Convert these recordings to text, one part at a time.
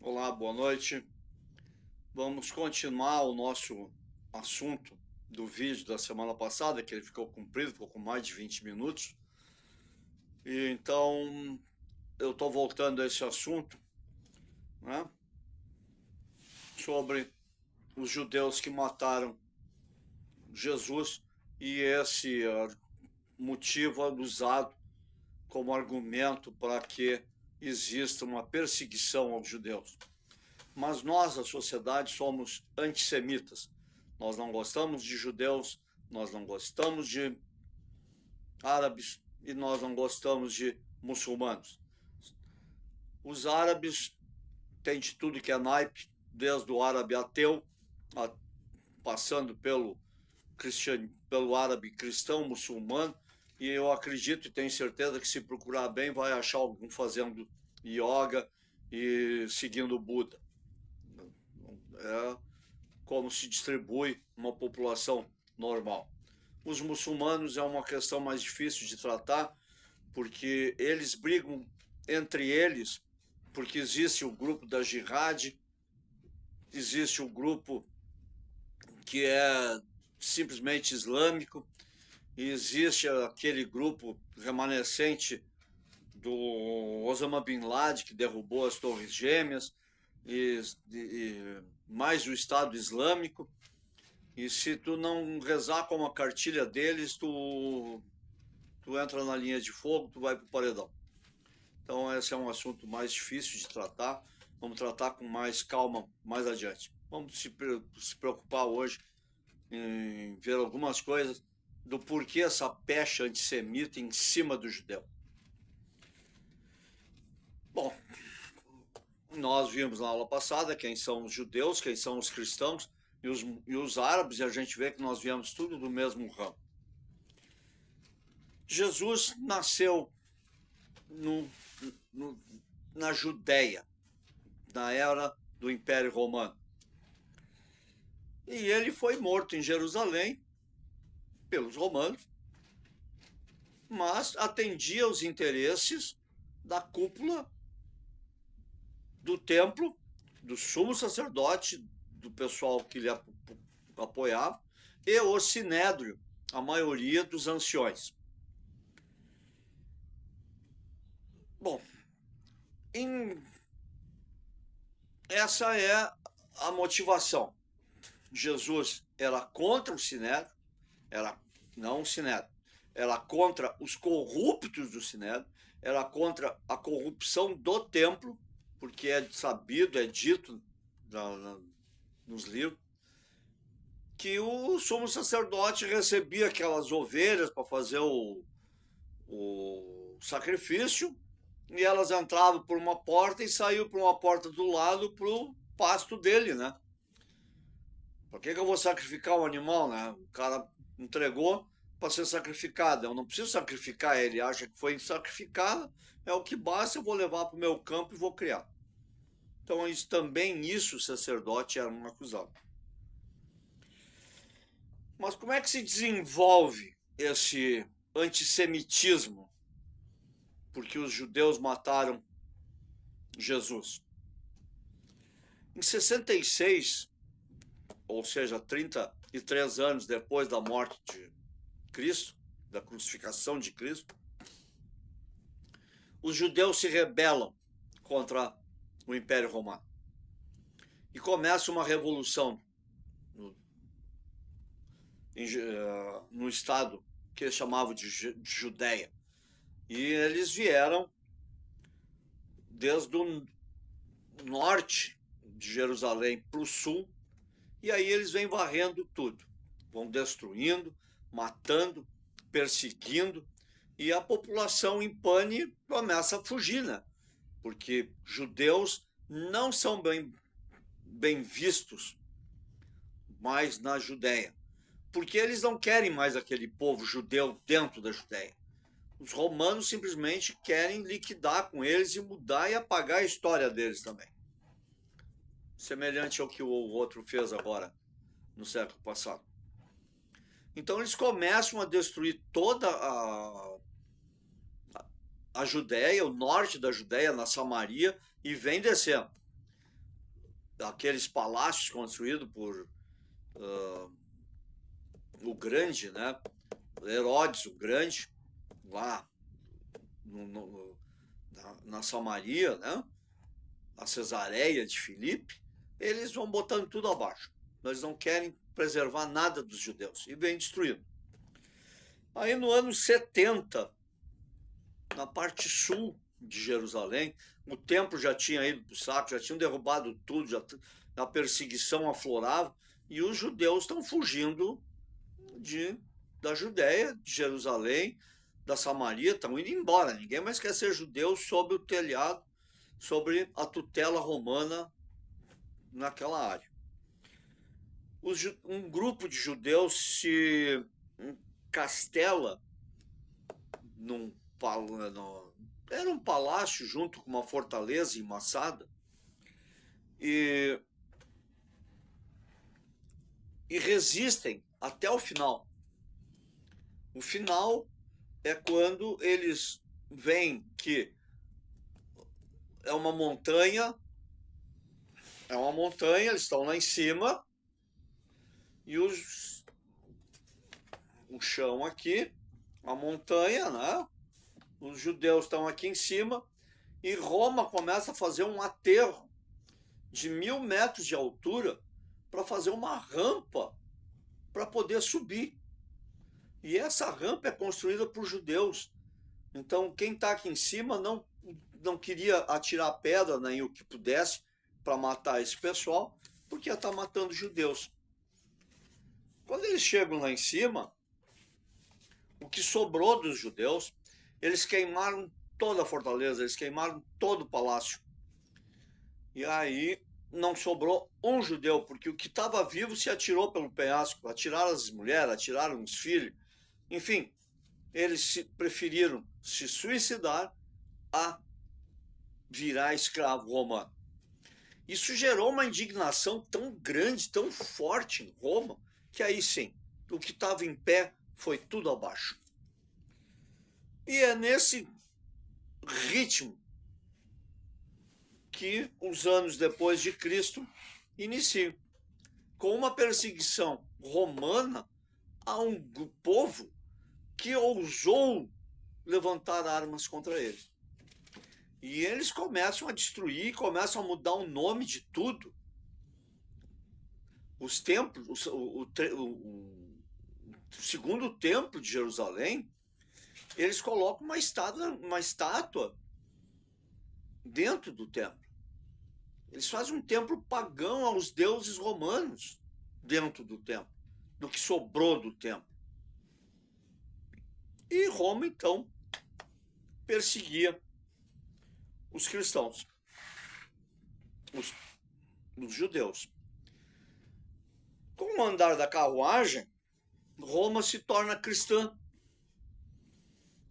Olá, boa noite. Vamos continuar o nosso assunto do vídeo da semana passada, que ele ficou comprido, ficou com mais de 20 minutos. E então eu estou voltando a esse assunto, né, sobre os judeus que mataram Jesus e esse motivo usado como argumento para que exista uma perseguição aos judeus. Mas nós, a sociedade, somos antissemitas. Nós não gostamos de judeus, nós não gostamos de árabes e nós não gostamos de muçulmanos. Os árabes têm de tudo que é naipe, desde o árabe ateu, passando pelo árabe cristão, muçulmano, e eu acredito e tenho certeza que se procurar bem vai achar algum fazendo yoga e seguindo o Buda. É como se distribui uma população normal. Os muçulmanos é uma questão mais difícil de tratar, porque eles brigam entre eles, porque existe o grupo da Jihad, existe o grupo que é simplesmente islâmico, e existe aquele grupo remanescente do Osama Bin Laden, que derrubou as Torres Gêmeas, e mais o Estado Islâmico. E se tu não rezar com a cartilha deles, tu entra na linha de fogo, tu vai pro paredão. Então esse é um assunto mais difícil de tratar. Vamos tratar com mais calma mais adiante. Vamos se preocupar hoje em ver algumas coisas do porquê essa pecha antissemita em cima do judeu. Bom, nós vimos na aula passada quem são os judeus, quem são os cristãos e os árabes, e a gente vê que nós viemos tudo do mesmo ramo. Jesus nasceu na Judéia, na era do Império Romano. E ele foi morto em Jerusalém pelos romanos, mas atendia aos interesses da cúpula do templo, do sumo sacerdote, do pessoal que lhe apoiava, e o sinédrio, a maioria dos anciões. Bom, essa é a motivação. Jesus era contra o sinédrio, não o sinédrio, era contra os corruptos do sinédrio, era contra a corrupção do templo, porque é sabido, é dito nos livros, que o sumo sacerdote recebia aquelas ovelhas para fazer o sacrifício, e elas entravam por uma porta e saíam por uma porta do lado para o pasto dele, né? Por que eu vou sacrificar um animal, né? O cara entregou para ser sacrificado. Eu não preciso sacrificar ele, acha que foi sacrificado, é o que basta, eu vou levar para o meu campo e vou criar. Então, isso o sacerdote era um acusado. Mas como é que se desenvolve esse antissemitismo? Porque os judeus mataram Jesus. Em 66, ou seja, 33 anos depois da morte de Cristo, da crucificação de Cristo, os judeus se rebelam contra o Império Romano. E começa uma revolução no estado que eles chamavam de Judéia. E eles vieram desde o norte de Jerusalém para o sul, e aí eles vêm varrendo tudo, vão destruindo, matando, perseguindo, e a população em pane começa a fugir, né? Porque judeus não são bem vistos mais na Judéia, porque eles não querem mais aquele povo judeu dentro da Judéia. Os romanos simplesmente querem liquidar com eles e mudar e apagar a história deles também. Semelhante ao que o outro fez agora, no século passado. Então eles começam a destruir toda a Judéia, o norte da Judéia, na Samaria, e vem descendo. aqueles palácios construídos por o Grande, né? Herodes o Grande, lá na Samaria, né? A Cesareia de Filipe, eles vão botando tudo abaixo. Eles não querem preservar nada dos judeus e vem destruindo. Aí no ano 70, na parte sul de Jerusalém, o templo já tinha ido para o saco, já tinham derrubado tudo, a perseguição aflorava, e os judeus estão fugindo da Judéia, de Jerusalém, da Samaria, estão indo embora. Ninguém mais quer ser judeu sob o telhado, sobre a tutela romana naquela área. Um grupo de judeus se encastela era um palácio junto com uma fortaleza embaçada, e resistem até o final. O final é quando eles veem que é uma montanha, eles estão lá em cima, e o chão aqui, a montanha, né? Os judeus estão aqui em cima, e Roma começa a fazer um aterro de 1.000 metros de altura para fazer uma rampa para poder subir. E essa rampa é construída por judeus. Então, quem está aqui em cima não queria atirar pedra nem o que pudesse para matar esse pessoal, porque ia estar matando judeus. Quando eles chegam lá em cima, o que sobrou dos judeus, eles queimaram toda a fortaleza, eles queimaram todo o palácio. E aí não sobrou um judeu, porque o que estava vivo se atirou pelo penhasco, atiraram as mulheres, atiraram os filhos, enfim, eles preferiram se suicidar a virar escravo romano. Isso gerou uma indignação tão grande, tão forte em Roma, que aí sim, o que estava em pé foi tudo abaixo. E é nesse ritmo que os anos depois de Cristo iniciam, com uma perseguição romana a um povo que ousou levantar armas contra eles. E eles começam a destruir, começam a mudar o nome de tudo. Os templos, o segundo templo de Jerusalém, eles colocam uma estátua dentro do templo. Eles fazem um templo pagão aos deuses romanos dentro do templo, do que sobrou do templo. E Roma, então, perseguia os cristãos, os judeus. Com o andar da carruagem, Roma se torna cristã.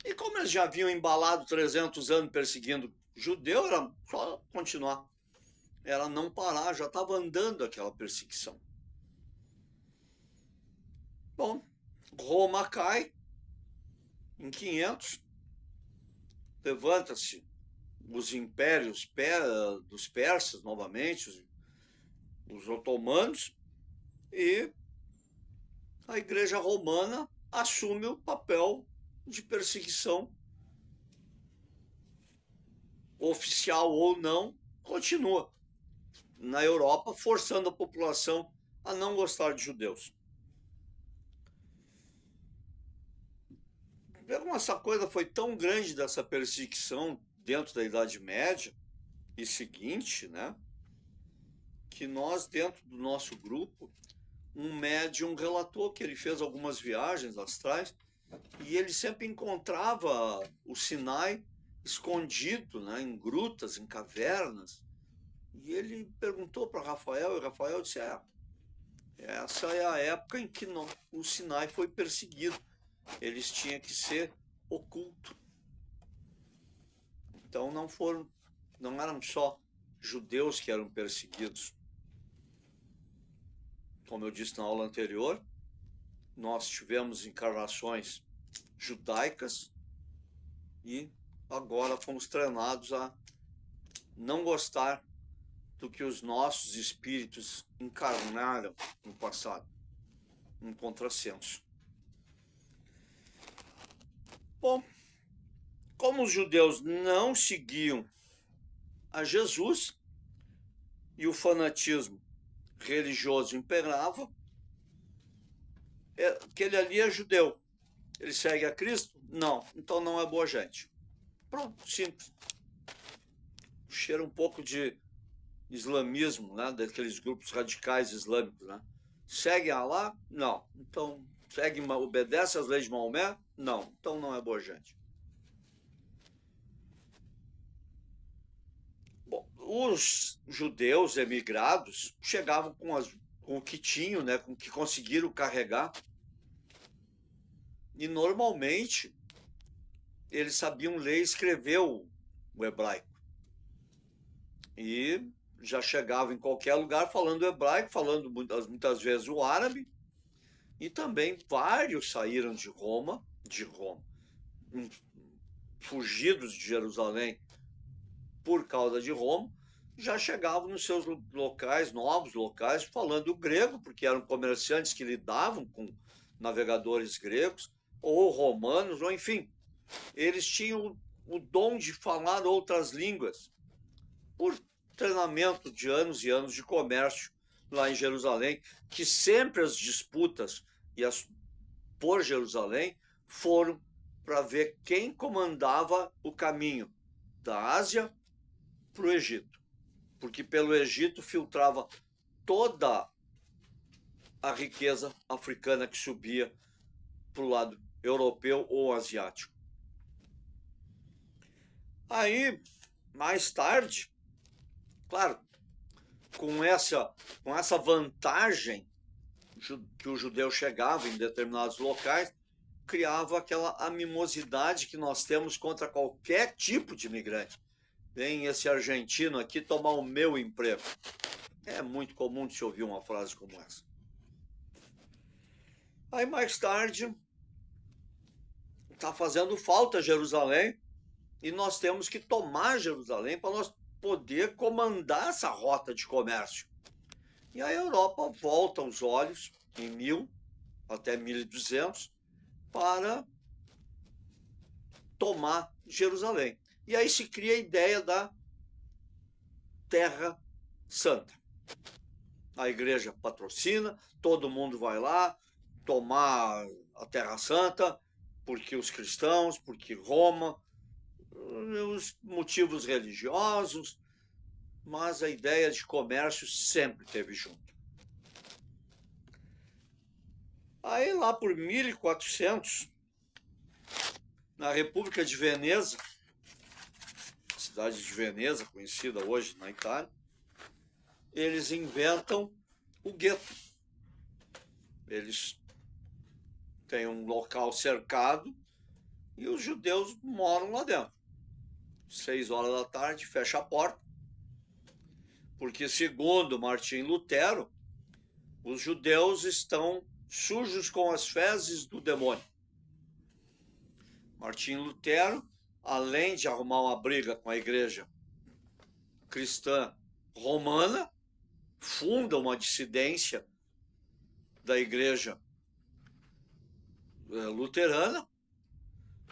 E como eles já haviam embalado 300 anos perseguindo judeu, era só continuar. Era não parar, já estava andando aquela perseguição. Bom, Roma cai em 500, levanta-se os impérios dos persas novamente, os otomanos, e a Igreja Romana assume o papel de perseguição, oficial ou não, continua na Europa, forçando a população a não gostar de judeus. Como essa coisa foi tão grande dessa perseguição dentro da Idade Média e seguinte, né, que nós, dentro do nosso grupo, um médium relatou que ele fez algumas viagens astrais e ele sempre encontrava o Sinai escondido, né, em grutas, em cavernas. E ele perguntou para Rafael, e Rafael disse: essa é a época em que o Sinai foi perseguido. Eles tinham que ser oculto. Então não eram só judeus que eram perseguidos. Como eu disse na aula anterior, nós tivemos encarnações judaicas e agora fomos treinados a não gostar do que os nossos espíritos encarnaram no passado. Um contrassenso. Bom, como os judeus não seguiam a Jesus e o fanatismo religioso imperava, aquele ali é judeu. Ele segue a Cristo? Não. Então não é boa gente. Pronto, simples. Cheira um pouco de islamismo, né? Daqueles grupos radicais islâmicos, né? Segue Alá? Não. Então, obedece às leis de Maomé? Não. Então não é boa gente. Bom, os judeus emigrados chegavam com o que tinham, né? Com o que conseguiram carregar. E normalmente eles sabiam ler e escrever o hebraico. E já chegavam em qualquer lugar falando hebraico, falando muitas vezes o árabe. E também vários saíram de Roma, fugidos de Jerusalém por causa de Roma, já chegavam nos seus novos locais, falando grego, porque eram comerciantes que lidavam com navegadores gregos, ou romanos, ou enfim. Eles tinham o dom de falar outras línguas, por treinamento de anos e anos de comércio lá em Jerusalém, que sempre as disputas por Jerusalém foram para ver quem comandava o caminho da Ásia para o Egito, porque pelo Egito filtrava toda a riqueza africana que subia para o lado europeu ou asiático. Aí, mais tarde, claro, com essa vantagem que o judeu chegava em determinados locais, criava aquela animosidade que nós temos contra qualquer tipo de imigrante. Vem esse argentino aqui tomar o meu emprego. É muito comum de se ouvir uma frase como essa. Aí mais tarde, está fazendo falta Jerusalém e nós temos que tomar Jerusalém para nós poder comandar essa rota de comércio. E a Europa volta os olhos em 1000 até 1200 para tomar Jerusalém. E aí se cria a ideia da Terra Santa. A igreja patrocina, todo mundo vai lá tomar a Terra Santa, porque os cristãos, porque Roma, os motivos religiosos, mas a ideia de comércio sempre teve junto. Aí lá por 1400, na República de Veneza, cidade de Veneza, conhecida hoje na Itália, eles inventam o gueto. Eles têm um local cercado e os judeus moram lá dentro. 6 horas da tarde, fecha a porta, porque segundo Martim Lutero, os judeus estão sujos com as fezes do demônio. Martim Lutero, além de arrumar uma briga com a igreja cristã romana, funda uma dissidência da igreja luterana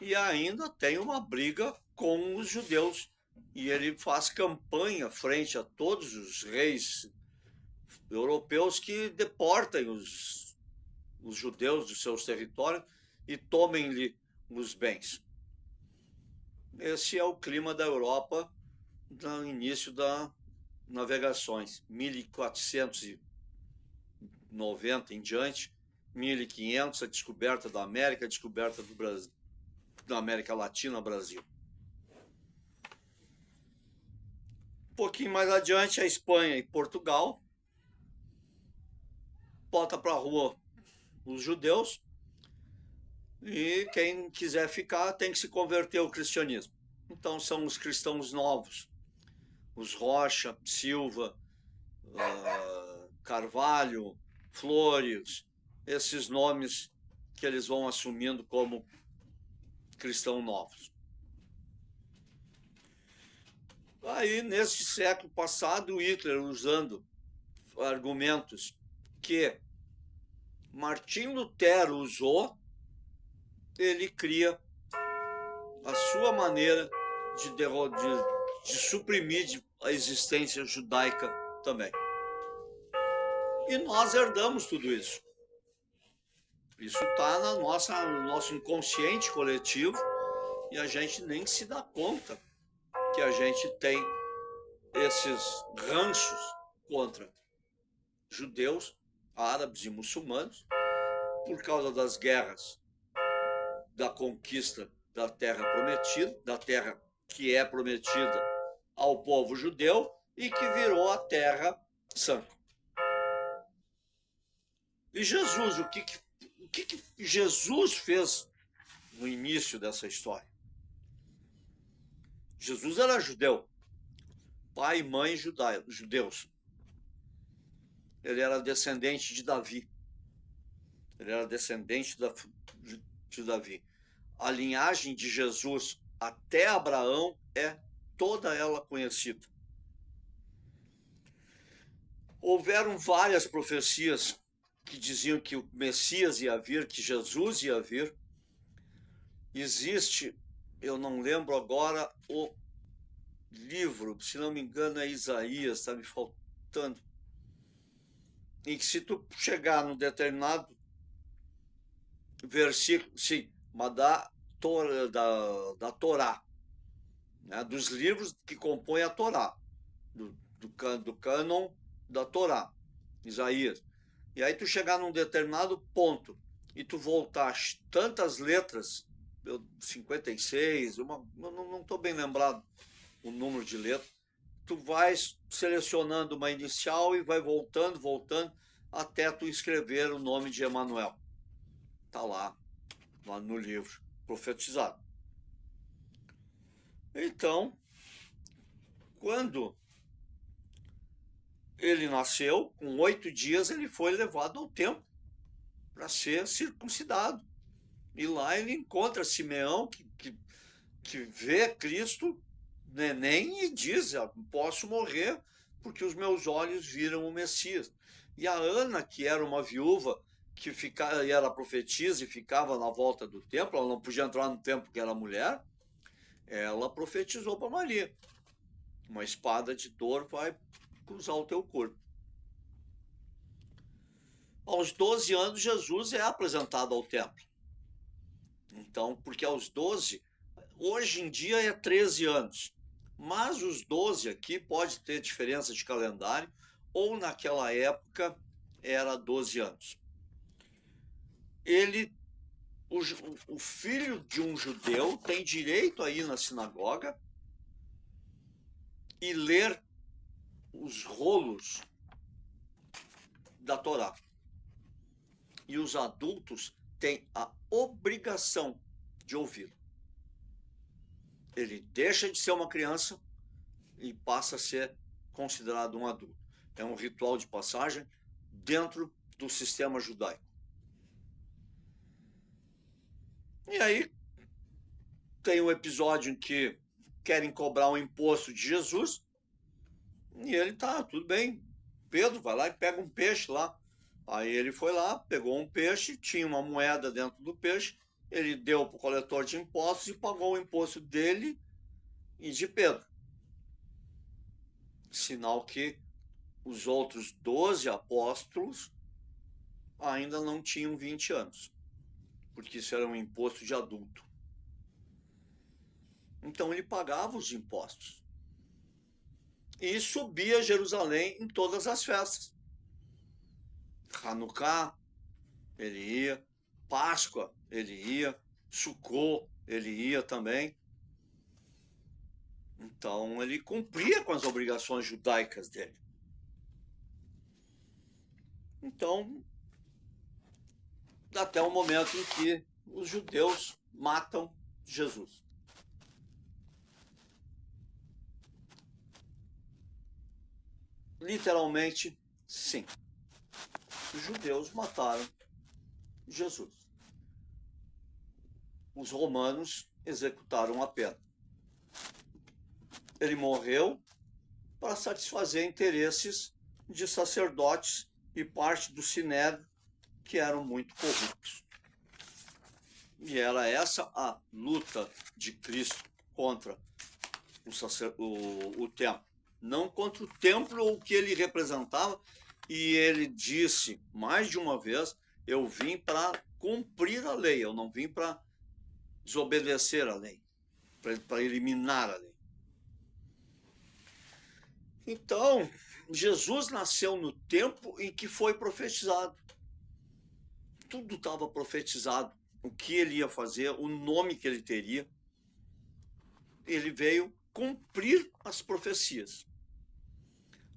e ainda tem uma briga com os judeus. E ele faz campanha frente a todos os reis europeus que deportem os judeus dos seus territórios e tomem-lhe os bens. Esse é o clima da Europa no início das navegações, 1490 em diante, 1500, a descoberta da América, a descoberta do Brasil, da América Latina, Brasil. Um pouquinho mais adiante, a Espanha e Portugal bota para a rua os judeus e quem quiser ficar tem que se converter ao cristianismo. Então são os cristãos novos, os Rocha, Silva, Carvalho, Flores, esses nomes que eles vão assumindo como cristãos novos. Aí, nesse século passado, Hitler, usando argumentos que Martim Lutero usou, ele cria a sua maneira de suprimir a existência judaica também. E nós herdamos tudo isso. Isso está no nosso inconsciente coletivo e a gente nem se dá conta que a gente tem esses ranços contra judeus, árabes e muçulmanos por causa das guerras da conquista da terra prometida, da terra que é prometida ao povo judeu e que virou a terra santa. E Jesus, o que Jesus fez no início dessa história? Jesus era judeu, pai e mãe judeus. Ele era descendente de Davi. Ele era descendente de Davi. A linhagem de Jesus até Abraão é toda ela conhecida. Houveram várias profecias que diziam que o Messias ia vir, que Jesus ia vir. Existe, eu não lembro agora, o livro, se não me engano é Isaías, está me faltando, em que se tu chegar num determinado versículo, sim, mas da Torá, né, dos livros que compõem a Torá, do cânon da Torá, Isaías. E aí tu chegar num determinado ponto e tu voltar tantas letras, 56, não estou bem lembrado o número de letras, tu vais selecionando uma inicial e vai voltando, até tu escrever o nome de Emanuel. Está lá no livro, profetizado. Então, quando ele nasceu, com 8 dias ele foi levado ao templo para ser circuncidado. E lá ele encontra Simeão, que vê Cristo, neném, e diz: posso morrer porque os meus olhos viram o Messias. E a Ana, que era uma viúva, que era profetisa e ficava na volta do templo, ela não podia entrar no templo porque era mulher, ela profetizou para Maria: uma espada de dor vai cruzar o teu corpo. Aos 12 anos, Jesus é apresentado ao templo. Então, porque aos 12, hoje em dia é 13 anos, mas os 12 aqui pode ter diferença de calendário, ou naquela época era 12 anos. O filho de um judeu tem direito a ir na sinagoga e ler os rolos da Torá. E os adultos têm a obrigação de ouvir. Ele deixa de ser uma criança e passa a ser considerado um adulto. É um ritual de passagem dentro do sistema judaico. E aí tem um episódio em que querem cobrar um imposto de Jesus e ele tá, tudo bem. Pedro vai lá e pega um peixe lá. Aí ele foi lá, pegou um peixe, tinha uma moeda dentro do peixe, ele deu para o coletor de impostos e pagou o imposto dele e de Pedro. Sinal que os outros 12 apóstolos ainda não tinham 20 anos, porque isso era um imposto de adulto. Então ele pagava os impostos e subia a Jerusalém em todas as festas. Hanukkah, ele ia. Páscoa, ele ia. Sukkot, ele ia também. Então ele cumpria com as obrigações judaicas dele. Então, até o momento em que os judeus matam Jesus. Literalmente, sim. Os judeus mataram Jesus. Os romanos executaram a pena. ele morreu para satisfazer interesses de sacerdotes e parte do sinédrio que eram muito corruptos. E era essa a luta de Cristo contra o templo. Não contra o templo ou o que ele representava, e ele disse mais de uma vez: eu vim para cumprir a lei, eu não vim para desobedecer a lei, para eliminar a lei. Então, Jesus nasceu no tempo em que foi profetizado. Tudo estava profetizado, o que ele ia fazer, o nome que ele teria. Ele veio cumprir as profecias.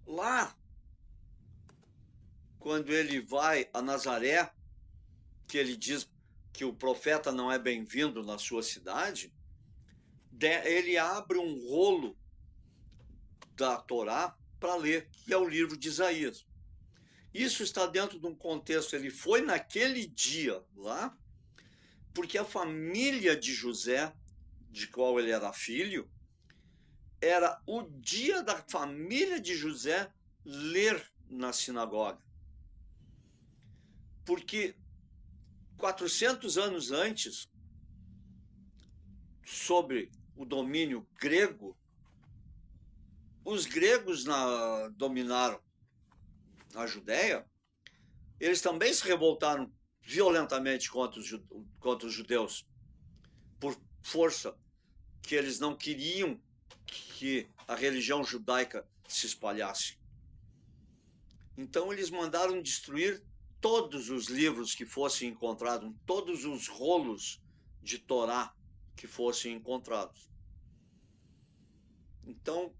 Lá, quando ele vai a Nazaré, que ele diz que o profeta não é bem-vindo na sua cidade, ele abre um rolo da Torá para ler, que é o livro de Isaías. Isso está dentro de um contexto, ele foi naquele dia lá, porque a família de José, de qual ele era filho, era o dia da família de José ler na sinagoga. Porque 400 anos antes, sob o domínio grego, os gregos dominaram a Judéia, eles também se revoltaram violentamente contra os judeus, por força, que eles não queriam que a religião judaica se espalhasse. Então eles mandaram destruir todos os livros que fossem encontrados, todos os rolos de Torá que fossem encontrados. Então,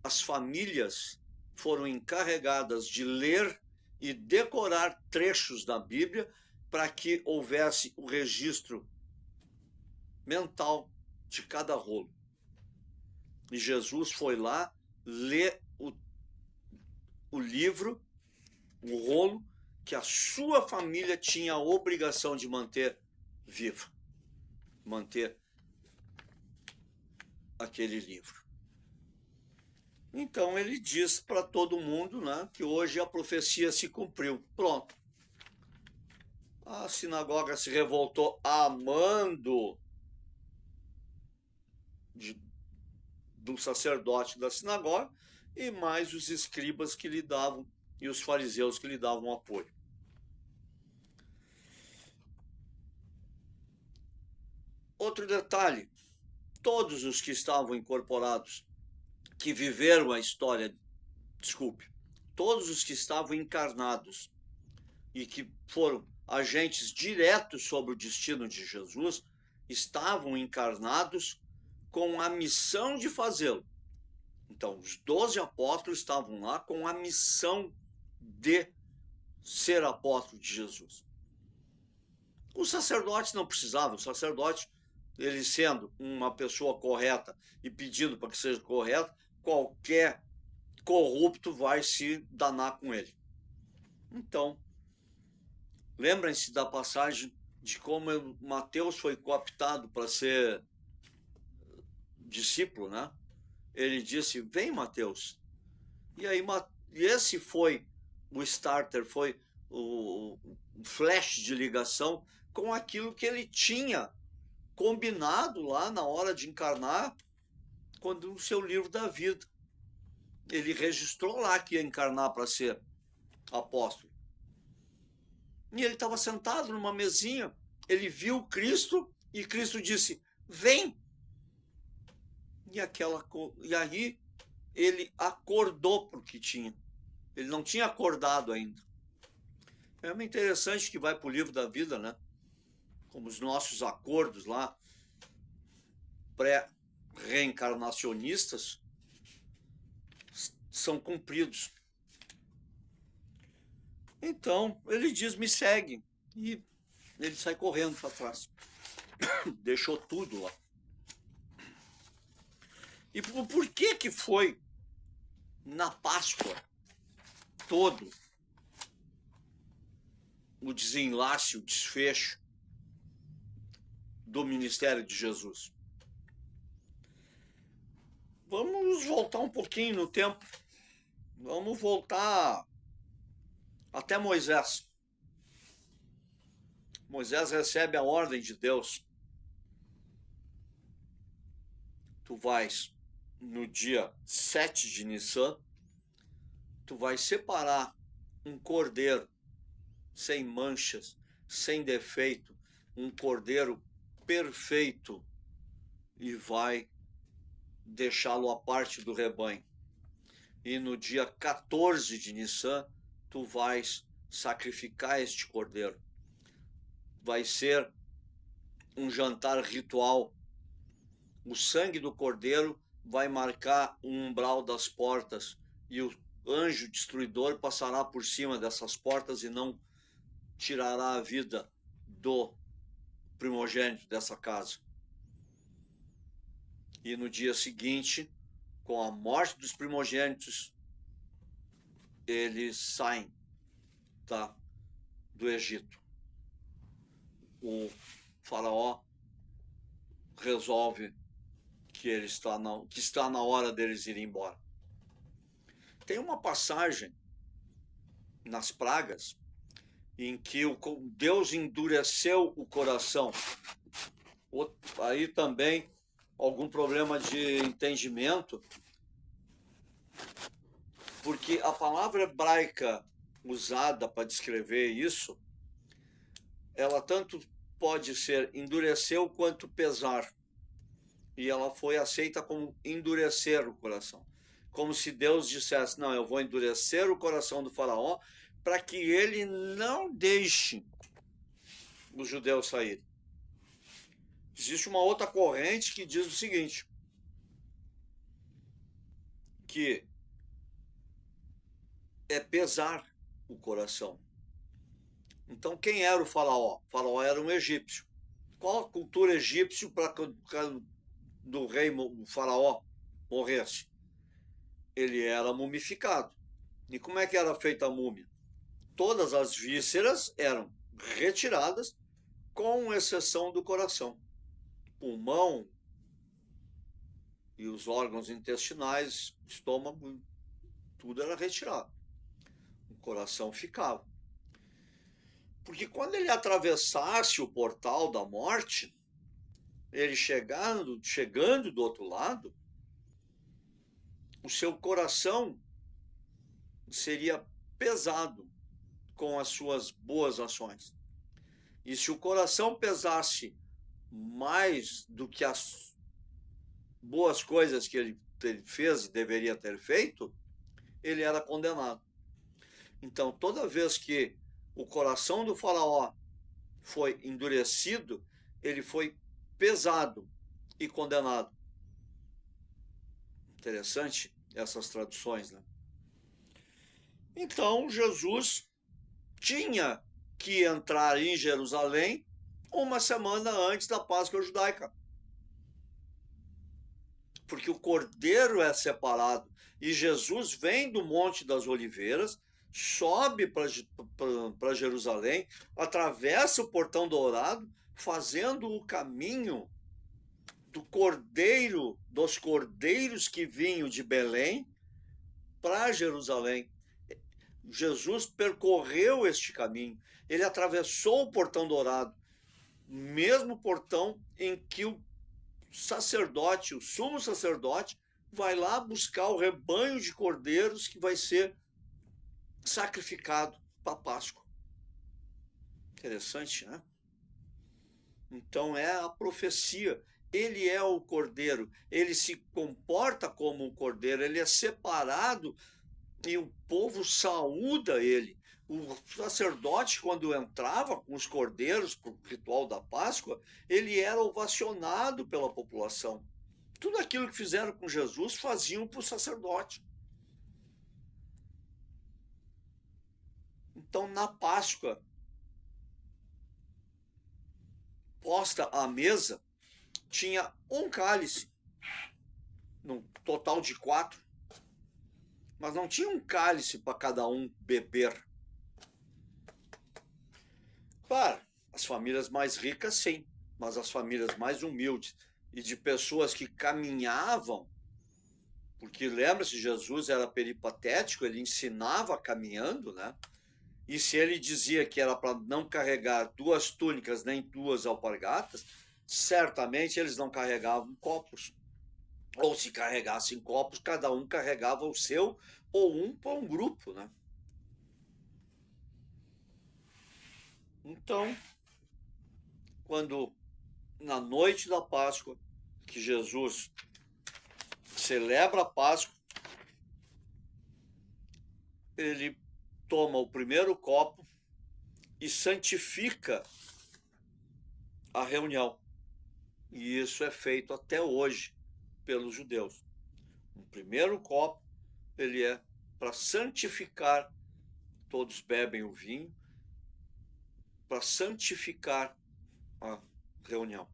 as famílias foram encarregadas de ler e decorar trechos da Bíblia para que houvesse o registro mental de cada rolo. E Jesus foi lá ler o livro, o rolo, que a sua família tinha a obrigação de manter vivo, manter aquele livro. Então ele diz para todo mundo, né, que hoje a profecia se cumpriu. Pronto. A sinagoga se revoltou amando do sacerdote da sinagoga e mais os escribas que lhe davam e os fariseus que lhe davam apoio. Outro detalhe, todos os que estavam incorporados, que viveram a história, todos os que estavam encarnados e que foram agentes diretos sobre o destino de Jesus, estavam encarnados com a missão de fazê-lo. Então, os 12 apóstolos estavam lá com a missão de ser apóstolo de Jesus. Os sacerdotes não precisavam, os sacerdotes, ele sendo uma pessoa correta e pedindo para que seja correto, qualquer corrupto vai se danar com ele. Então, lembrem-se da passagem de como Mateus foi cooptado para ser discípulo, né? Ele disse: vem, Mateus. E aí, esse foi o starter, foi o flash de ligação com aquilo que ele tinha combinado lá na hora de encarnar, quando no seu livro da vida. Ele registrou lá que ia encarnar para ser apóstolo. E ele estava sentado numa mesinha, ele viu Cristo e Cristo disse: vem. E aí ele acordou porque tinha. Ele não tinha acordado ainda. É muito interessante que vai para o livro da vida, né? Como os nossos acordos lá, pré-reencarnacionistas, são cumpridos. Então, ele diz: me segue. E ele sai correndo para trás. Deixou tudo lá. E por que foi na Páscoa todo o desenlace, o desfecho do ministério de Jesus? Vamos voltar um pouquinho no tempo. Vamos voltar até Moisés. Moisés recebe a ordem de Deus. Tu vais, no dia 7 de Nissan, tu vais separar um cordeiro sem manchas, sem defeito, um cordeiro perfeito, e vai deixá-lo à parte do rebanho. E no dia 14 de Nissan, tu vais sacrificar este cordeiro. Vai ser um jantar ritual. O sangue do cordeiro vai marcar o umbral das portas, e o anjo destruidor passará por cima dessas portas e não tirará a vida do primogênito dessa casa. E no dia seguinte, com a morte dos primogênitos, eles saem do Egito. O faraó resolve que está na hora deles irem embora. Tem uma passagem nas pragas em que Deus endureceu o coração. Aí também algum problema de entendimento, porque a palavra hebraica usada para descrever isso, ela tanto pode ser endureceu quanto pesar. E ela foi aceita como endurecer o coração. Como se Deus dissesse, não, eu vou endurecer o coração do faraó para que ele não deixe os judeus saírem. Existe uma outra corrente que diz o seguinte, que é pesar o coração. Então, quem era o faraó? O faraó era um egípcio. Qual a cultura egípcia para do rei, o faraó, morresse? Ele era mumificado. E como é que era feita a múmia? Todas as vísceras eram retiradas, com exceção do coração. Pulmão e os órgãos intestinais, estômago, tudo era retirado. O coração ficava. Porque quando ele atravessasse o portal da morte, ele chegando do outro lado, o seu coração seria pesado com as suas boas ações. E se o coração pesasse mais do que as boas coisas que ele fez e deveria ter feito, ele era condenado. Então, toda vez que o coração do faraó foi endurecido, ele foi pesado e condenado. Interessante essas traduções, né? Então, Jesus tinha que entrar em Jerusalém uma semana antes da Páscoa judaica. Porque o cordeiro é separado. E Jesus vem do Monte das Oliveiras, sobe para Jerusalém, atravessa o Portão Dourado, fazendo o caminho do cordeiro, dos cordeiros que vinham de Belém para Jerusalém. Jesus percorreu este caminho. Ele atravessou o Portão Dourado, mesmo portão em que o sacerdote, o sumo sacerdote, vai lá buscar o rebanho de cordeiros que vai ser sacrificado para a Páscoa. Interessante, né? Então é a profecia. Ele é o cordeiro, ele se comporta como um cordeiro, ele é separado e o povo saúda ele. O sacerdote, quando entrava com os cordeiros para o ritual da Páscoa, ele era ovacionado pela população. Tudo aquilo que fizeram com Jesus faziam para o sacerdote. Então, na Páscoa, posta à mesa, tinha um cálice, no total de 4, mas não tinha um cálice para cada um beber. Claro, as famílias mais ricas sim, mas as famílias mais humildes e de pessoas que caminhavam Porque lembra-se, Jesus era peripatético, ele ensinava caminhando, né? E se ele dizia que era para não carregar 2 túnicas nem 2 alpargatas, certamente eles não carregavam copos. Ou se carregassem copos, cada um carregava o seu, ou um para um grupo, né? Então, quando na noite da Páscoa, que Jesus celebra a Páscoa, ele toma o primeiro copo e santifica a reunião. E isso é feito até hoje pelos judeus. O primeiro copo, ele é para santificar, todos bebem o vinho, para santificar a reunião.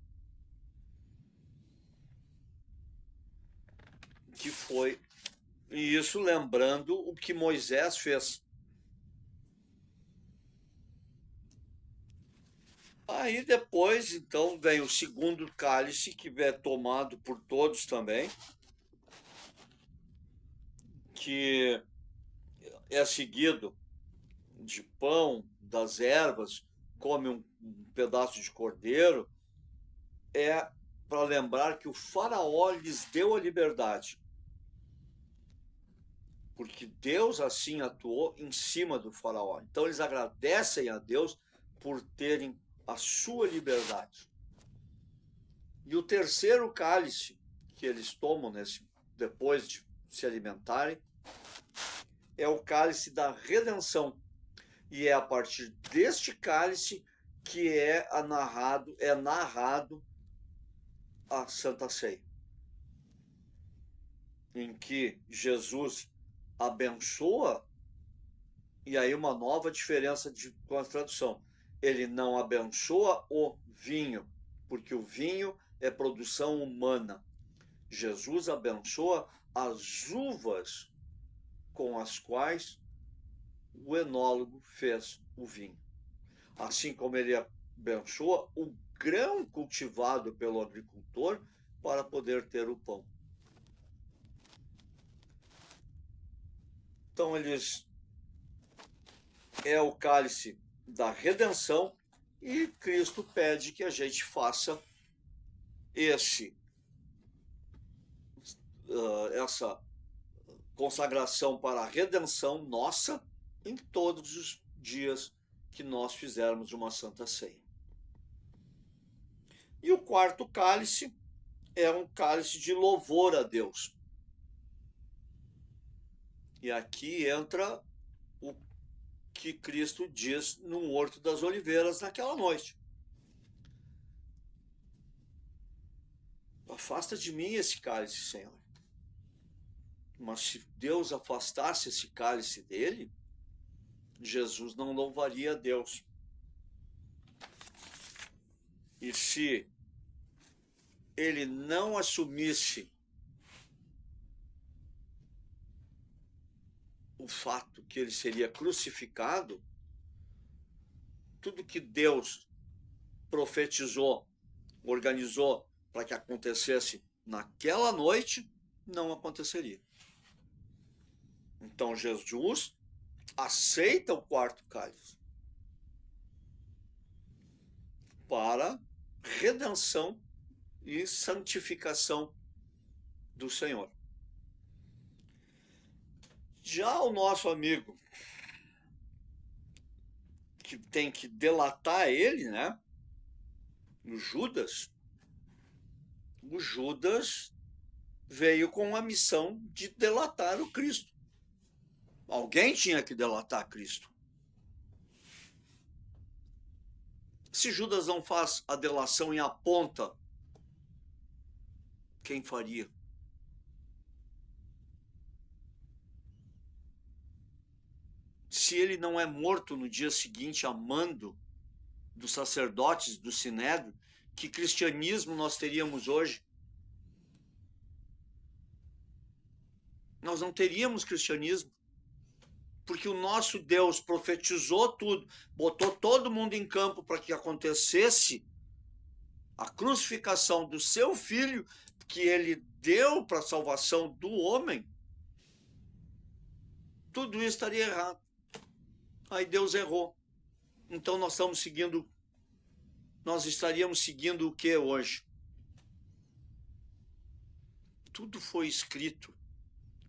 Que foi, e isso lembrando o que Moisés fez. Aí depois, então, vem o segundo cálice, que é tomado por todos também, que é seguido de pão, das ervas, come um pedaço de cordeiro, é para lembrar que o faraó lhes deu a liberdade. Porque Deus assim atuou em cima do faraó. Então eles agradecem a Deus por terem a sua liberdade. E o terceiro cálice que eles tomam depois de se alimentarem é o cálice da redenção. E é a partir deste cálice que é narrado a Santa Ceia, em que Jesus abençoa, e aí uma nova diferença com a tradução. Ele não abençoa o vinho, porque o vinho é produção humana. Jesus abençoa as uvas com as quais o enólogo fez o vinho. Assim como ele abençoa o grão cultivado pelo agricultor para poder ter o pão. Então, é o cálice da redenção, e Cristo pede que a gente faça essa consagração para a redenção nossa em todos os dias que nós fizermos uma Santa Ceia. E o quarto cálice é um cálice de louvor a Deus. E aqui entra o que Cristo diz no Horto das Oliveiras naquela noite. Afasta de mim esse cálice, Senhor. Mas se Deus afastasse esse cálice dele, Jesus não louvaria a Deus. E se ele não assumisse o fato que ele seria crucificado, tudo que Deus profetizou, organizou para que acontecesse naquela noite, não aconteceria. Então Jesus aceita o quarto cálice para redenção e santificação do Senhor. Já o nosso amigo, que tem que delatar ele, né? O Judas veio com a missão de delatar o Cristo. Alguém tinha que delatar Cristo. Se Judas não faz a delação e aponta, quem faria? Se ele não é morto no dia seguinte a mando dos sacerdotes do Sinédrio, que cristianismo nós teríamos hoje? Nós não teríamos cristianismo, porque o nosso Deus profetizou tudo, botou todo mundo em campo para que acontecesse a crucificação do seu filho, que ele deu para a salvação do homem, tudo isso estaria errado. Aí Deus errou. Então nós estaríamos seguindo o que hoje? Tudo foi escrito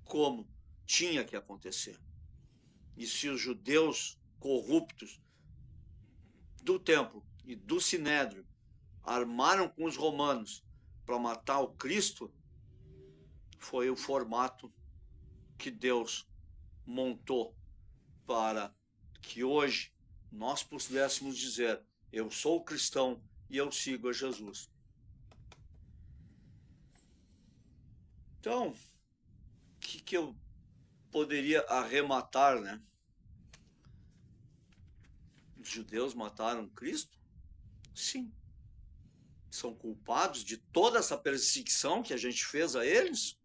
como tinha que acontecer. E se os judeus corruptos do templo e do sinédrio armaram com os romanos para matar o Cristo, foi o formato que Deus montou para que hoje nós pudéssemos dizer: eu sou cristão e eu sigo a Jesus. Então, o que eu poderia arrematar, né? Os judeus mataram Cristo? Sim. São culpados de toda essa perseguição que a gente fez a eles?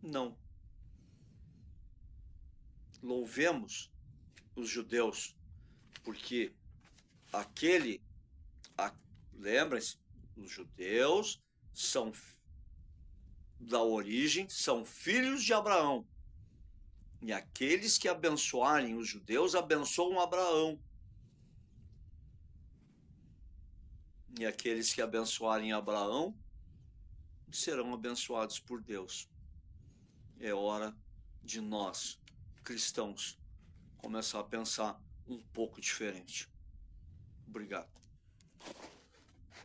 Não. Louvemos os judeus, porque lembrem-se, os judeus são da origem, são filhos de Abraão. E aqueles que abençoarem os judeus abençoam Abraão. E aqueles que abençoarem Abraão serão abençoados por Deus. É hora de nós, cristãos, começar a pensar um pouco diferente. Obrigado.